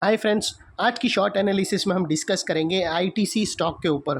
Hi friends, आज की short analysis में हम डिस्कस करेंगे आईटीसी स्टॉक के ऊपर।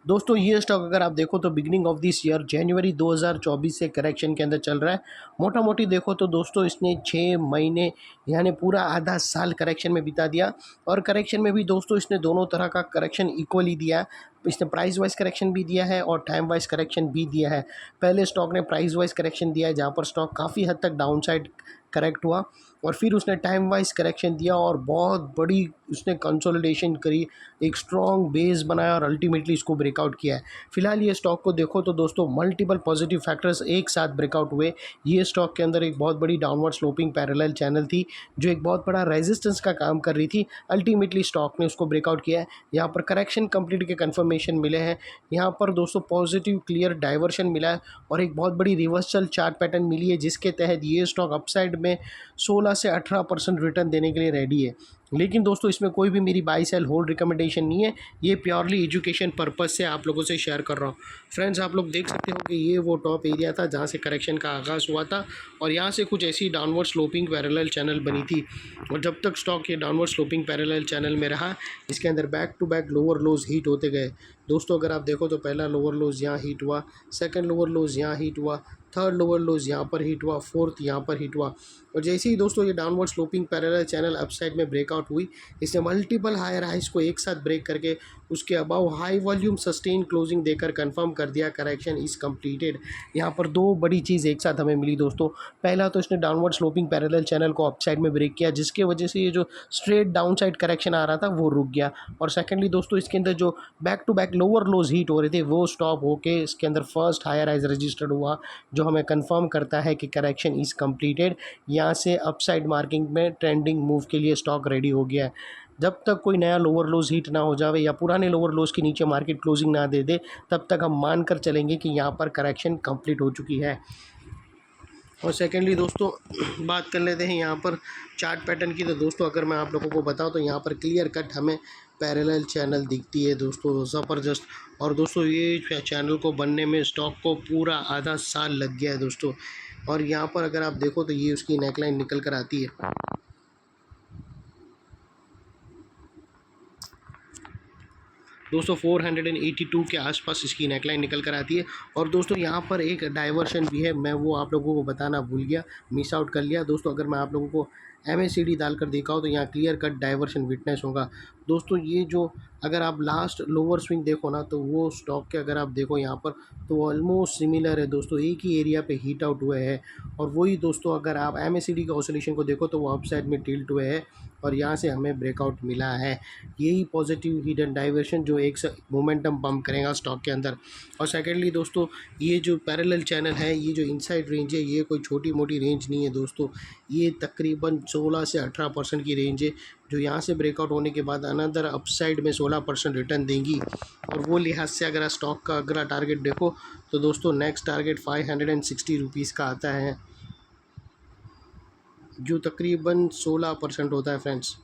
दोस्तों ये स्टॉक अगर आप देखो तो बिगिनिंग ऑफ दिस ईयर जनवरी 2024 से करेक्शन के अंदर चल रहा है। मोटा मोटी देखो तो दोस्तों इसने 6 महीने यानी पूरा आधा साल करेक्शन में बिता दिया। और करेक्शन में भी दोस्तों इसने दोनों तरह का करेक्शन इक्वली दिया है। इसने प्राइस वाइज करेक्शन भी दिया है और टाइम वाइज करेक्शन भी दिया है। पहले स्टॉक ने प्राइस वाइज करेक्शन दिया है जहाँ पर स्टॉक काफ़ी हद तक डाउन साइड करेक्ट हुआ, और फिर उसने टाइम वाइज करेक्शन दिया और बहुत बड़ी उसने कंसोलिडेशन करी, एक स्ट्रॉन्ग बेस बनाया और अल्टीमेटली इसको ब्रेकआउट किया है। फिलहाल ये स्टॉक को देखो तो दोस्तों मल्टीपल पॉजिटिव फैक्टर्स एक साथ ब्रेकआउट हुए। ये स्टॉक के अंदर एक बहुत बड़ी डाउनवर्ड स्लोपिंग पैरेलल चैनल थी जो एक बहुत बड़ा रेजिस्टेंस का काम कर रही थी। अल्टीमेटली स्टॉक ने उसको ब्रेकआउट किया है। यहाँ पर करेक्शन कंप्लीट के कंफर्मेशन मिले हैं। यहाँ पर दोस्तों पॉजिटिव क्लियर डाइवर्शन मिला है और एक बहुत बड़ी रिवर्सल चार्ट पैटर्न मिली है जिसके तहत ये स्टॉक अपसाइड में 16 से 18% रिटर्न देने के लिए रेडी है। लेकिन दोस्तों इसमें कोई भी मेरी बाई सेल होल्ड रिकमेंडेशन नहीं है, ये प्योरली एजुकेशन पर्पस से आप लोगों से शेयर कर रहा हूँ। फ्रेंड्स आप लोग देख सकते हो कि ये वो टॉप एरिया था जहाँ से करेक्शन का आगाज़ हुआ था और यहाँ से कुछ ऐसी डाउनवर्ड स्लोपिंग पैरेलल चैनल बनी थी। और जब तक स्टॉक ये डाउनवर्ड स्लोपिंग पैरेलल चैनल में रहा, इसके अंदर back to back lower lows hit होते गए। दोस्तों अगर आप देखो तो पहला लोअर लोज यहाँ हीट हुआ, सेकंड लोअर लोज यहाँ हीट हुआ, थर्ड लोअर लोज यहाँ पर हीट हुआ, फोर्थ यहाँ पर हीट हुआ। और जैसे ही दोस्तों ये downward sloping parallel channel upside में ब्रेकआउट हुई, इसने मल्टीपल हायर हाइज को एक साथ ब्रेक करके उसके above high volume sustain closing देकर कंफर्म कर दिया करेक्शन इज कंप्लीटेड। यहाँ पर दो बड़ी चीज़ एक साथ हमें मिली दोस्तों। पहला तो इसने डाउनवर्ड स्लोपिंग पैरेलल चैनल को अपसाइड में ब्रेक किया जिसके वजह से ये जो स्ट्रेट डाउन साइड करेक्शन आ रहा था वो रुक गया। और सेकेंडली दोस्तों इसके अंदर जो back to back lower lows hit हो रहे थे वो स्टॉप होके इसके अंदर फर्स्ट हायर हाइज रजिस्टर्ड हुआ, जो हमें कंफर्म करता है कि करेक्शन इज़ कंप्लीटेड। यहाँ से अपसाइड मार्किंग में ट्रेंडिंग मूव के लिए स्टॉक रेडी हो गया है। जब तक कोई नया लोअर लोज हीट ना हो जावे या पुराने लोअर लोज के नीचे मार्केट क्लोजिंग ना दे दे, तब तक हम मान कर चलेंगे कि यहाँ पर करेक्शन कंप्लीट हो चुकी है। और सेकेंडली दोस्तों बात कर लेते हैं यहाँ पर चार्ट पैटर्न की। तो दोस्तों अगर मैं आप लोगों को बताऊँ तो यहाँ पर क्लियर कट हमें पैरेलल चैनल दिखती है दोस्तों, ज़बरदस्त। और दोस्तों ये चैनल को बनने में स्टॉक को पूरा आधा साल लग गया है दोस्तों। और यहाँ पर अगर आप देखो तो ये उसकी नेकलाइन निकल कर आती है दोस्तों, 482 के आसपास इसकी नेकलाइन निकल कर आती है। और दोस्तों यहाँ पर एक डाइवर्शन भी है, मैं वो आप लोगों को बताना भूल गया, मिस आउट कर लिया दोस्तों। अगर मैं आप लोगों को MACD डालकर देखा हो तो यहाँ क्लियर कट डाइवर्शन विटनेस होगा दोस्तों। ये जो अगर आप लास्ट लोअर स्विंग देखो ना तो वो स्टॉक के अगर आप देखो यहाँ पर तो ऑलमोस्ट सिमिलर है दोस्तों, एक ही एरिया पे हीट आउट हुए हैं। और वही दोस्तों अगर आप MACD का ऑसिलेशन को देखो तो वो अपसाइड में टिल्ट हुए हैं और यहाँ से हमें ब्रेकआउट मिला है। यही पॉजिटिव हिडन डाइवर्शन जो एक मोमेंटम पंप करेगा स्टॉक के अंदर। और सेकेंडली दोस्तों ये जो पैरेलल चैनल है, ये जो इनसाइड रेंज है, ये कोई छोटी मोटी रेंज नहीं है दोस्तों, ये तकरीबन 16 से 18% की रेंज है जो यहाँ से ब्रेकआउट होने के बाद अनदर अपसाइड में 16% रिटर्न देंगी। और वो लिहाज से अगर स्टॉक का अगर टारगेट देखो तो दोस्तों नेक्स्ट टारगेट 560 रुपीज़ का आता है जो तकरीबन 16% होता है फ्रेंड्स।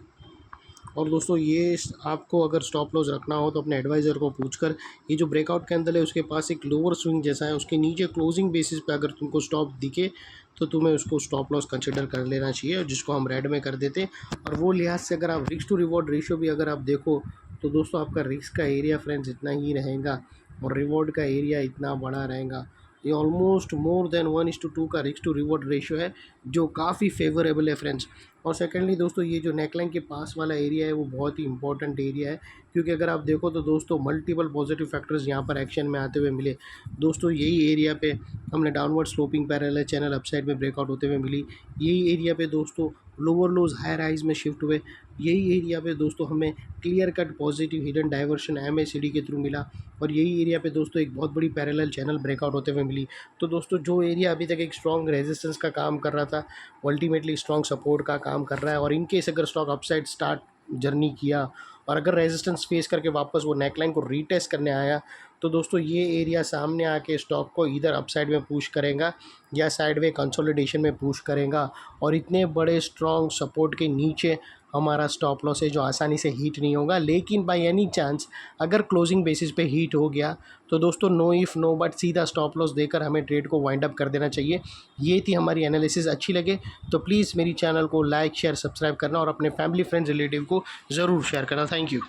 और दोस्तों ये आपको अगर स्टॉप लॉस रखना हो तो अपने एडवाइज़र को पूछकर, ये जो ब्रेकआउट कैंडल है उसके पास एक लोअर स्विंग जैसा है, उसके नीचे क्लोजिंग बेसिस पे अगर तुमको स्टॉप दिखे तो तुम्हें उसको स्टॉप लॉस कंसिडर कर लेना चाहिए, जिसको हम रेड में कर देते। और वो लिहाज से अगर आप रिस्क टू रिवॉर्ड रेशियो भी अगर आप देखो तो दोस्तों आपका रिस्क का एरिया फ्रेंड्स इतना ही रहेगा और रिवॉर्ड का एरिया इतना बड़ा रहेगा। ये ऑलमोस्ट मोर देन 1:2 का रिस्क टू रिवॉर्ड रेशियो है जो काफ़ी फेवरेबल है फ्रेंड्स। और सेकेंडली दोस्तों ये जो नेकलाइन के पास वाला एरिया है वो बहुत ही इंपॉर्टेंट एरिया है, क्योंकि अगर आप देखो तो दोस्तों मल्टीपल पॉजिटिव फैक्टर्स यहाँ पर एक्शन में आते हुए मिले दोस्तों। यही एरिया पे हमने downward sloping parallel channel upside में ब्रेकआउट होते हुए मिली। यही एरिया पे दोस्तों लोअर लोज हायर हाइज में शिफ्ट हुए। यही एरिया पे दोस्तों हमें clear cut positive hidden diversion MACD के थ्रू मिला। और यही एरिया पे दोस्तों एक बहुत बड़ी पैरेलल चैनल ब्रेकआउट होते हुए मिली। तो दोस्तों जो एरिया अभी तक एक स्ट्रॉन्ग रेजिस्टेंस का काम कर रहा था वो अल्टीमेटली स्ट्रॉन्ग सपोर्ट का काम कर रहा है। और इनकेस अगर स्टॉक अपसाइड स्टार्ट जर्नी किया और अगर रेजिस्टेंस फेस करके वापस वो नेकलाइन को रीटेस्ट करने आया तो दोस्तों ये एरिया सामने आके स्टॉक को इधर अपसाइड में पुश करेगा या साइडवे कंसोलिडेशन में पुश करेगा, और इतने बड़े स्ट्रॉन्ग सपोर्ट के नीचे हमारा स्टॉप लॉस है जो आसानी से हीट नहीं होगा। लेकिन बाय एनी चांस अगर क्लोजिंग बेसिस पे हीट हो गया तो दोस्तों नो इफ़ नो बट सीधा स्टॉप लॉस देकर हमें ट्रेड को वाइंड अप कर देना चाहिए। ये थी हमारी एनालिसिस। अच्छी लगे तो प्लीज़ मेरी चैनल को लाइक शेयर सब्सक्राइब करना और अपने फैमिली फ्रेंड्स रिलेटिव को ज़रूर शेयर करना। Thank you.